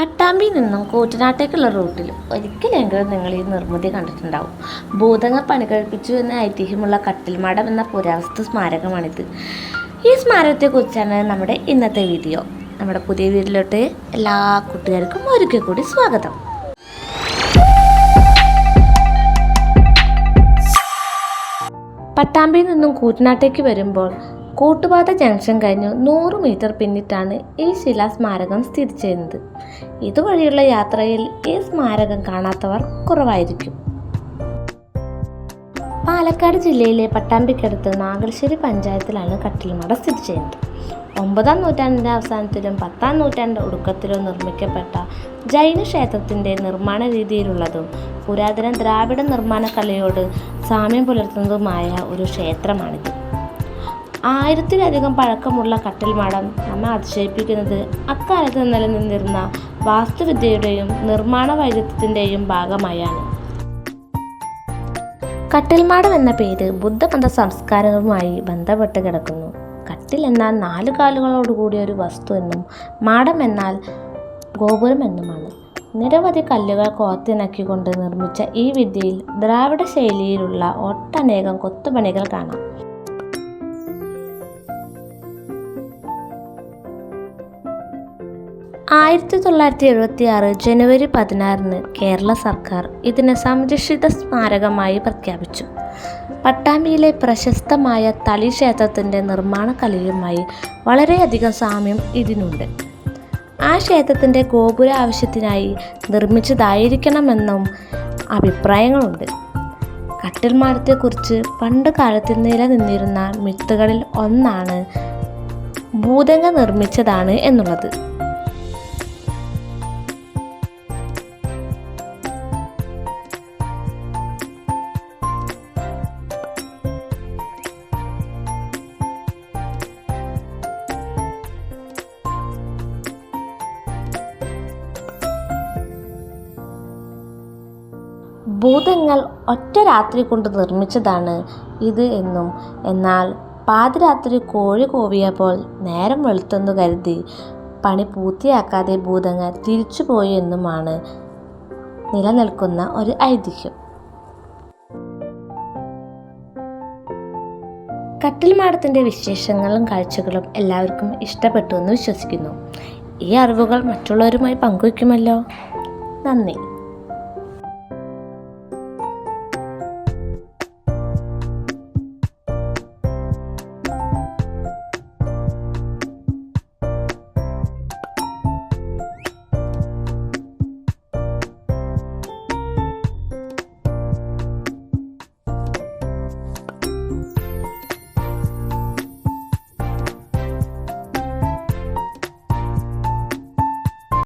പട്ടാമ്പിയിൽ നിന്നും കൂറ്റനാട്ടേക്കുള്ള റൂട്ടിൽ ഒരിക്കലെങ്കിലും നിങ്ങൾ ഈ നിർമ്മിതി കണ്ടിട്ടുണ്ടാവും. ഭൂതങ്ങൾ പണികഴിപ്പിച്ചു എന്ന ഐതിഹ്യമുള്ള കട്ടിൽമാടം എന്ന പുരാവസ്തു സ്മാരകമാണിത്. ഈ സ്മാരകത്തെക്കുറിച്ചാണ് നമ്മുടെ ഇന്നത്തെ വീഡിയോ. നമ്മുടെ പുതിയ വീഡിയോയിലോട്ട് എല്ലാ കൂട്ടുകാർക്കും ഒരിക്കൽ കൂടി സ്വാഗതം. പട്ടാമ്പിയിൽ നിന്നും കൂറ്റനാട്ടേക്ക് വരുമ്പോൾ കൂട്ടുപാത ജംഗ്ഷൻ കഴിഞ്ഞ് 100 മീറ്റർ പിന്നിട്ടാണ് ഈ ശിലാസ്മാരകം സ്ഥിതി ചെയ്യുന്നത്. ഇതുവഴിയുള്ള യാത്രയിൽ ഈ സ്മാരകം കാണാത്തവർ കുറവായിരിക്കും. പാലക്കാട് ജില്ലയിലെ പട്ടാമ്പിക്കടുത്ത് നാഗൽശ്ശേരി പഞ്ചായത്തിലാണ് കട്ടിൽമാടം സ്ഥിതി ചെയ്യുന്നത്. 9-ാം നൂറ്റാണ്ടിൻ്റെ അവസാനത്തിലും 10-ാം നൂറ്റാണ്ട് ഒടുക്കത്തിലും നിർമ്മിക്കപ്പെട്ട ജൈന ക്ഷേത്രത്തിൻ്റെ നിർമ്മാണ രീതിയിലുള്ളതും പുരാതന ദ്രാവിഡ നിർമ്മാണ കലയോട് സാമ്യം പുലർത്തുന്നതുമായ ഒരു ക്ഷേത്രമാണിത്. 1000-ലധികം പഴക്കമുള്ള കട്ടിൽമാടം നമ്മെ അതിശയിപ്പിക്കുന്നത് അക്കാലത്ത് നിലനിന്നിരുന്ന വാസ്തുവിദ്യയുടെയും നിർമ്മാണ വൈദഗ്ധ്യത്തിൻ്റെയും ഭാഗമായാണ്. കട്ടിൽമാടം എന്ന പേര് ബുദ്ധമത സംസ്കാരവുമായി ബന്ധപ്പെട്ട് കിടക്കുന്നു. കട്ടിൽ എന്നാൽ 4 കാലുകളോടുകൂടിയ ഒരു വസ്തു എന്നും മാടം എന്നാൽ ഗോപുരം എന്നുമാണ്. നിരവധി കല്ലുകൾ കോർത്തിണക്കിക്കൊണ്ട് നിർമ്മിച്ച ഈ വിദ്യയിൽ ദ്രാവിഡ ശൈലിയിലുള്ള ഒട്ടനേകം കൊത്തുപണികൾ കാണാം. ജനുവരി 16 കേരള സർക്കാർ ഇതിനെ സംരക്ഷിത സ്മാരകമായി പ്രഖ്യാപിച്ചു. പട്ടാമ്പിയിലെ പ്രശസ്തമായ തളി ക്ഷേത്രത്തിൻ്റെ നിർമ്മാണ കലയുമായി വളരെയധികം സാമ്യം ഇതിനുണ്ട്. ആ ക്ഷേത്രത്തിൻ്റെ ഗോപുര ആവശ്യത്തിനായി നിർമ്മിച്ചതായിരിക്കണമെന്നും അഭിപ്രായങ്ങളുണ്ട്. കട്ടിൽമാടത്തെക്കുറിച്ച് പണ്ട് കാലത്ത് നിലനിന്നിരുന്ന മിത്തുകളിൽ ഒന്നാണ് ഭൂതങ്ങൾ നിർമ്മിച്ചതാണ് എന്നുള്ളത്. ഭൂതങ്ങൾ ഒറ്റ രാത്രി കൊണ്ട് നിർമ്മിച്ചതാണ് ഇത് എന്നും, എന്നാൽ പാതിരാത്രി കോഴി കൂവിയപ്പോൾ നേരം വെളുത്തെന്നു കരുതി പണി പൂർത്തിയാക്കാതെ ഭൂതങ്ങൾ തിരിച്ചുപോയി എന്നുമാണ് നിലനിൽക്കുന്ന ഒരു ഐതിഹ്യം. കട്ടിൽമാടത്തിൻ്റെ വിശേഷങ്ങളും കാഴ്ചകളും എല്ലാവർക്കും ഇഷ്ടപ്പെട്ടു എന്ന് വിശ്വസിക്കുന്നു. ഈ അറിവുകൾ മറ്റുള്ളവരുമായി പങ്കുവയ്ക്കുമല്ലോ. നന്ദി.